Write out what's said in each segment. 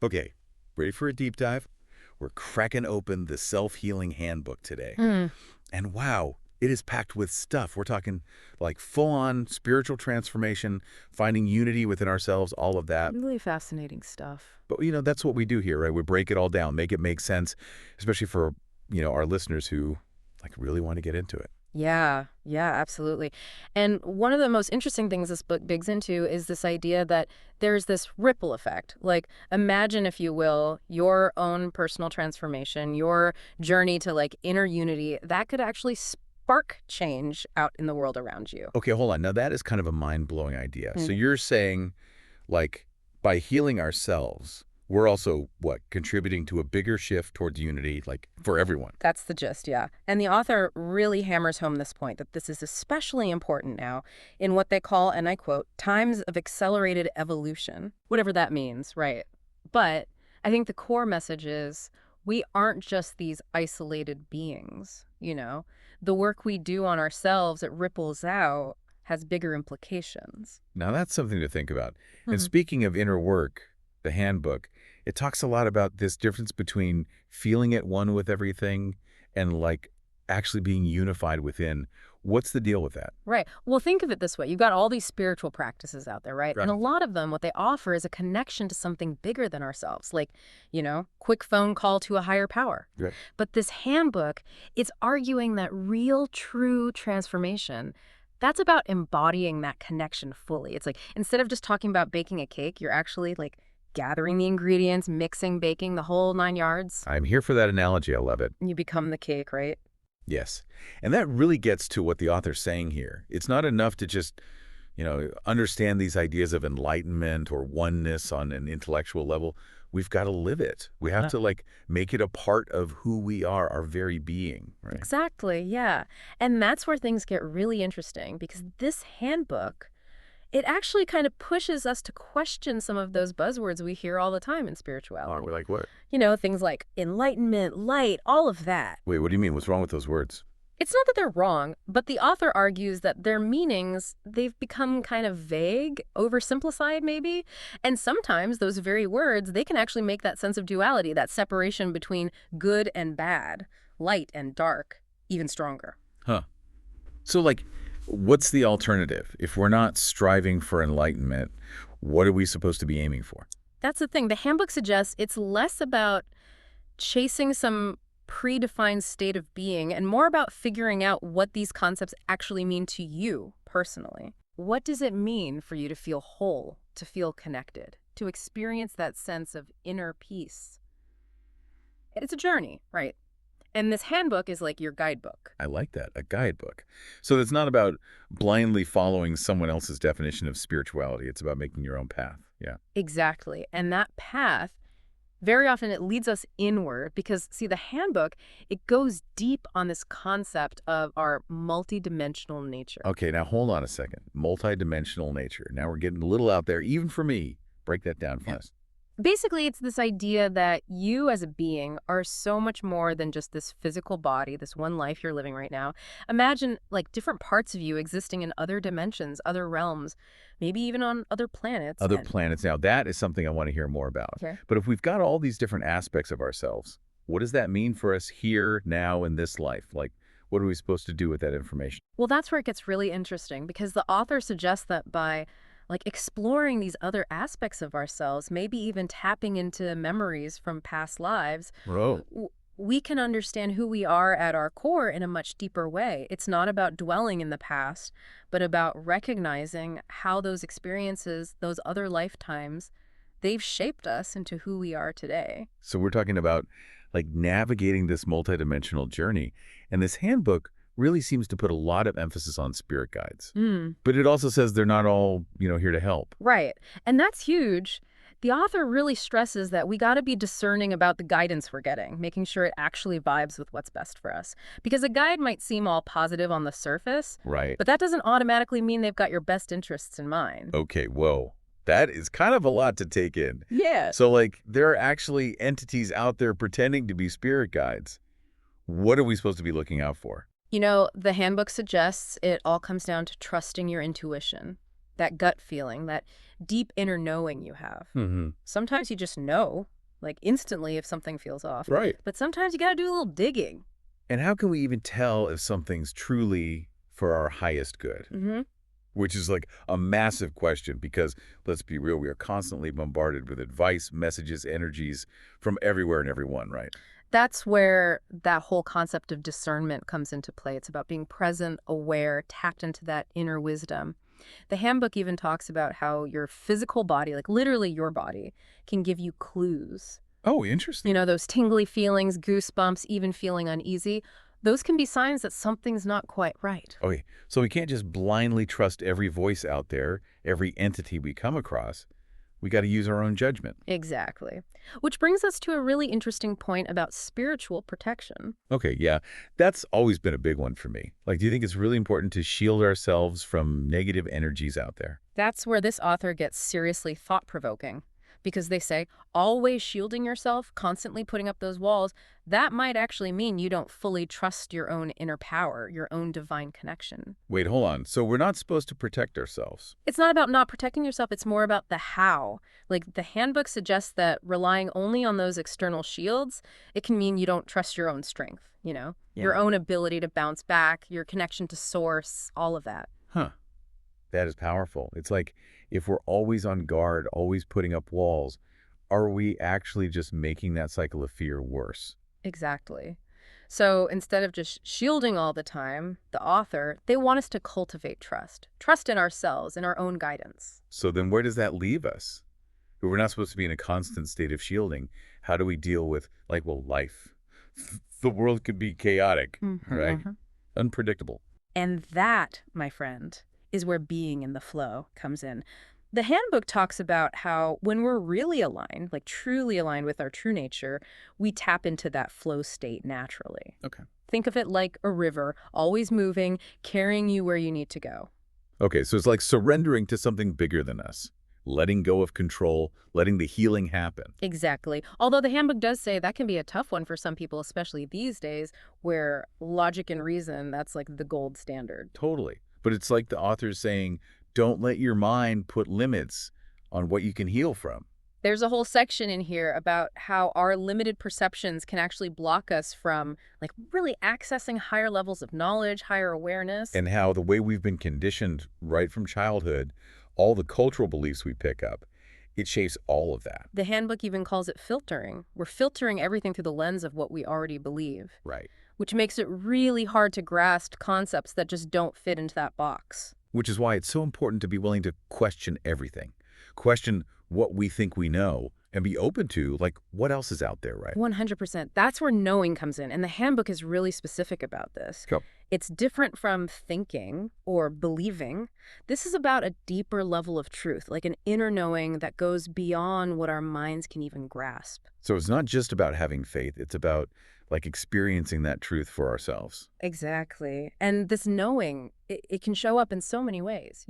Okay, ready for a deep dive? We're cracking open the self-healing handbook today. Mm, And wow, it is packed with stuff. We're talking like full-on spiritual transformation, finding unity within ourselves, all of that. really fascinating stuff. But, that's what we do here, right? We break it all down, make it make sense, especially for, our listeners who like really want to get into it. Yeah, yeah, absolutely. And one of the most interesting things this book digs into is this idea that there's this ripple effect. Like, imagine, if you will, your own personal transformation, your journey to like inner unity, that could actually spark change out in the world around you. Okay, hold on. Now that is kind of a mind-blowing idea. So Mm. you're saying like by healing ourselves, we're also what contributing to a bigger shift towards unity, like for everyone. That's the gist, yeah. And the author really hammers home this point that this is especially important now in what they call, and I quote, times of accelerated evolution, whatever that means, right? But I think the core message is we aren't just these isolated beings, you know? The work we do on ourselves, it ripples out, has bigger implications. Now that's something to think about. And speaking of inner work, the handbook, it talks a lot about this difference between feeling at one with everything and like actually being unified within. What's the deal with that? Right. Well, think of it this way. You've got all these spiritual practices out there, right? Right. And a lot of them, what they offer is a connection to something bigger than ourselves, like, quick phone call to a higher power. Right. But this handbook, it's arguing that real, true transformation, that's about embodying that connection fully. It's like, instead of just talking about baking a cake, you're actually like gathering the ingredients, mixing, baking, the whole 9 yards. I'm here for that analogy. I love it. You become the cake, right? Yes. And that really gets to what the author's saying here. It's not enough to just, understand these ideas of enlightenment or oneness on an intellectual level. We've got to live it. We have to like make it a part of who we are, our very being, right? Exactly, yeah. And that's where things get really interesting because this handbook, it actually kind of pushes us to question some of those buzzwords we hear all the time in Aren't spirituality. we like what? Things like enlightenment, light, all of that. Wait, what do you mean? What's wrong with those words? It's not that they're wrong, but the author argues that their meanings, they've become kind of vague, oversimplified maybe. And sometimes those very words, they can actually make that sense of duality, that separation between good and bad, light and dark, even stronger. Huh. So like, what's the alternative? If we're not striving for enlightenment, what are we supposed to be aiming for? That's the thing. The handbook suggests it's less about chasing some predefined state of being and more about figuring out what these concepts actually mean to you personally. What does it mean for you to feel whole, to feel connected, to experience that sense of inner peace? It's a journey, right? And this handbook is like your guidebook. I like that, a guidebook. So it's not about blindly following someone else's definition of spirituality. It's about making your own path. Yeah. Exactly. And that path, very often it leads us inward because, see, the handbook, it goes deep on this concept of our multidimensional nature. Okay, now hold on a second. Multidimensional nature. Now we're getting a little out there, even for me. Break that down for us. Basically, it's this idea that you as a being are so much more than just this physical body, this one life you're living right now. Imagine like different parts of you existing in other dimensions, other realms, maybe even on other planets. Other planets. Now, that is something I want to hear more about. Okay. But if we've got all these different aspects of ourselves, what does that mean for us here, now, in this life? Like, what are we supposed to do with that information? Well, that's where it gets really interesting because the author suggests that by exploring these other aspects of ourselves, maybe even tapping into memories from past lives, Bro. we can understand who we are at our core in a much deeper way. It's not about dwelling in the past, but about recognizing how those experiences, those other lifetimes, they've shaped us into who we are today. So we're talking about like navigating this multidimensional journey. And this handbook really seems to put a lot of emphasis on spirit guides. But it also says they're not all, here to help. Right. And that's huge. The author really stresses that we got to be discerning about the guidance we're getting, making sure it actually vibes with what's best for us. Because a guide might seem all positive on the surface, Right. but that doesn't automatically mean they've got your best interests in mind. Okay, whoa. That is kind of a lot to take in. Yeah. So like there are actually entities out there pretending to be spirit guides. What are we supposed to be looking out for? The handbook suggests it all comes down to trusting your intuition, that gut feeling, that deep inner knowing you have. Sometimes you just know, like instantly if something feels off. Right. But sometimes you gotta do a little digging. And how can we even tell if something's truly for our highest good? Mm-hmm. Which is like a massive question because, let's be real, we are constantly bombarded with advice, messages, energies from everywhere and everyone, right? That's where that whole concept of discernment comes into play. It's about being present, aware, tapped into that inner wisdom. The handbook even talks about how your physical body, like literally your body, can give you clues. Oh, interesting. Those tingly feelings, goosebumps, even feeling uneasy, those can be signs that something's not quite right. Okay, so we can't just blindly trust every voice out there, every entity we come across. We got to use our own judgment. Exactly. Which brings us to a really interesting point about spiritual protection. Okay, yeah, that's always been a big one for me. Like, do you think it's really important to shield ourselves from negative energies out there? That's where this author gets seriously thought-provoking. Because they say, always shielding yourself, constantly putting up those walls, that might actually mean you don't fully trust your own inner power, your own divine connection. Wait, hold on. So we're not supposed to protect ourselves. It's not about not protecting yourself, it's more about the how. Like, the handbook suggests that relying only on those external shields, it can mean you don't trust your own strength, your own ability to bounce back, your connection to source, all of that. Huh. That is powerful. It's like if we're always on guard, always putting up walls, are we actually just making that cycle of fear worse? Exactly. So instead of just shielding all the time, the author, they want us to cultivate trust. Trust in ourselves, in our own guidance. So then where does that leave us? If we're not supposed to be in a constant state of shielding, how do we deal with, like, well, life? The world could be chaotic, right? Unpredictable. And that, my friend, is where being in the flow comes in. The handbook talks about how when we're really aligned, like truly aligned with our true nature, we tap into that flow state naturally. Okay. Think of it like a river, always moving, carrying you where you need to go. Okay, so it's like surrendering to something bigger than us, letting go of control, letting the healing happen. Exactly. Although the handbook does say that can be a tough one for some people, especially these days, where logic and reason, that's like the gold standard. Totally. But it's like the author's saying, don't let your mind put limits on what you can heal from. There's a whole section in here about how our limited perceptions can actually block us from like really accessing higher levels of knowledge, higher awareness. And how the way we've been conditioned right from childhood, all the cultural beliefs we pick up, it shapes all of that. The handbook even calls it filtering. We're filtering everything through the lens of what we already believe, Right. which makes it really hard to grasp concepts that just don't fit into that box. Which is why it's so important to be willing to question everything. Question what we think we know and be open to, like, what else is out there, right? 100%. That's where knowing comes in, and the handbook is really specific about this. Cool. It's different from thinking or believing. This is about a deeper level of truth, like an inner knowing that goes beyond what our minds can even grasp. So it's not just about having faith. It's about, like, experiencing that truth for ourselves. Exactly. And this knowing, it can show up in so many ways,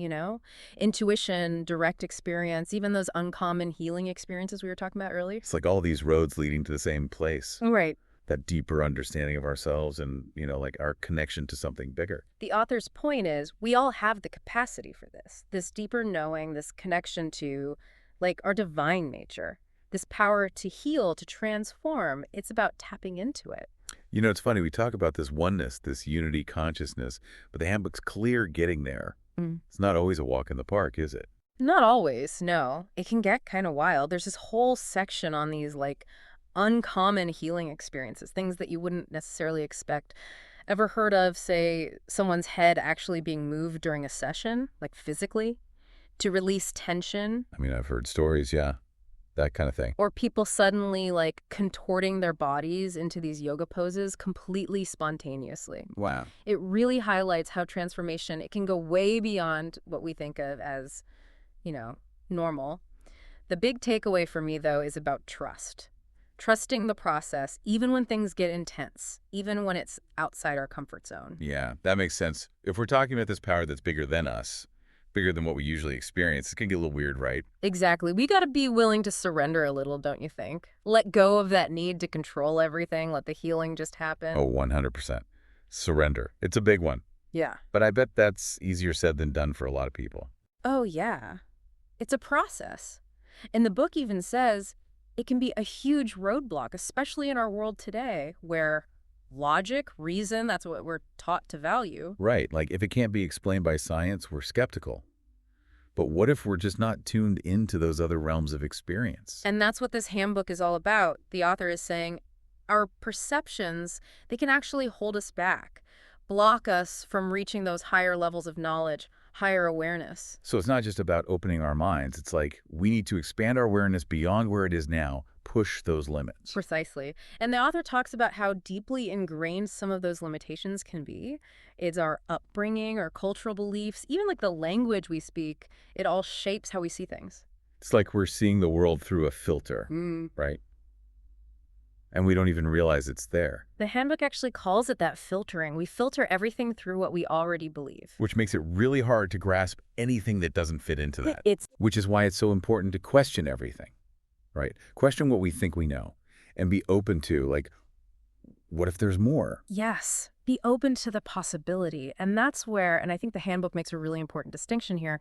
Intuition, direct experience, even those uncommon healing experiences we were talking about earlier. It's like all these roads leading to the same place. Right. That deeper understanding of ourselves and, like our connection to something bigger. The author's point is we all have the capacity for this deeper knowing, this connection to, like, our divine nature, this power to heal, to transform. It's about tapping into it. It's funny, we talk about this oneness, this unity consciousness, but the handbook's clear getting there. It's not always a walk in the park, is it? Not always, no. It can get kind of wild. There's this whole section on these, like, uncommon healing experiences, things that you wouldn't necessarily expect. Ever heard of, say, someone's head actually being moved during a session, like physically, to release tension? I mean, I've heard stories, yeah, that kind of thing. Or people suddenly, like, contorting their bodies into these yoga poses completely spontaneously. Wow. It really highlights how transformation, it can go way beyond what we think of as, normal. The big takeaway for me, though, is about trust. Trusting the process, even when things get intense, even when it's outside our comfort zone. Yeah, that makes sense. If we're talking about this power that's bigger than us, bigger than what we usually experience, it can get a little weird, right? Exactly. We got to be willing to surrender a little, don't you think? Let go of that need to control everything, let the healing just happen. Oh, 100%. Surrender. It's a big one. Yeah. But I bet that's easier said than done for a lot of people. Oh, yeah. It's a process. And the book even says it can be a huge roadblock, especially in our world today, where logic, reason, that's what we're taught to value. Right, like if it can't be explained by science, we're skeptical. But what if we're just not tuned into those other realms of experience? And that's what this handbook is all about. The author is saying our perceptions, they can actually hold us back, block us from reaching those higher levels of knowledge, higher awareness. So it's not just about opening our minds. It's like we need to expand our awareness beyond where it is now, push those limits. Precisely. And the author talks about how deeply ingrained some of those limitations can be. It's our upbringing, our cultural beliefs, even like the language we speak. It all shapes how we see things. It's like we're seeing the world through a filter, Mm. right? And we don't even realize it's there, The handbook actually calls it that filtering. We filter everything through what we already believe. which makes it really hard to grasp anything that doesn't fit into that, It's which is why it's so important to question everything, right? Question what we think we know and be open to, like, what if there's more? Yes, be open to the possibility. And that's where, and I think the handbook makes a really important distinction here,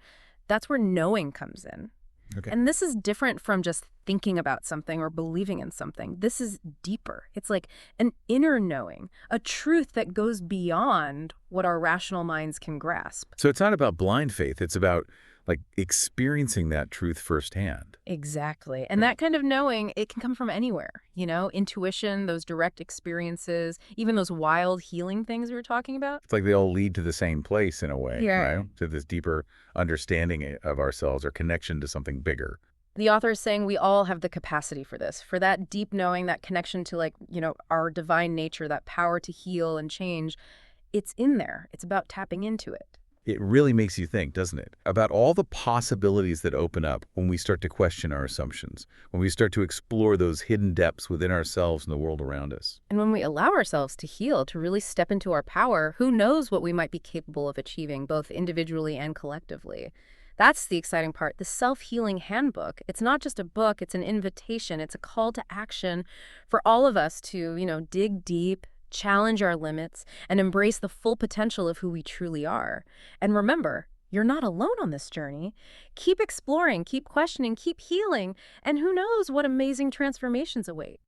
that's where knowing comes in. Okay. And this is different from just thinking about something or believing in something. This is deeper. It's like an inner knowing, a truth that goes beyond what our rational minds can grasp. So it's not about blind faith. It's about, like, experiencing that truth firsthand. Exactly. And that kind of knowing, it can come from anywhere, intuition, those direct experiences, even those wild healing things we were talking about. It's like they all lead to the same place in a way, Yeah. right? To this deeper understanding of ourselves or connection to something bigger. The author is saying we all have the capacity for this, for that deep knowing, that connection to our divine nature, that power to heal and change. It's in there. It's about tapping into it. It really makes you think, doesn't it? About all the possibilities that open up when we start to question our assumptions, when we start to explore those hidden depths within ourselves and the world around us. And when we allow ourselves to heal, to really step into our power, who knows what we might be capable of achieving, both individually and collectively. That's the exciting part. The self-healing handbook, it's not just a book, it's an invitation. It's a call to action for all of us to, dig deep, challenge our limits, and embrace the full potential of who we truly are. And remember, you're not alone on this journey. Keep exploring, keep questioning, keep healing, and who knows what amazing transformations await.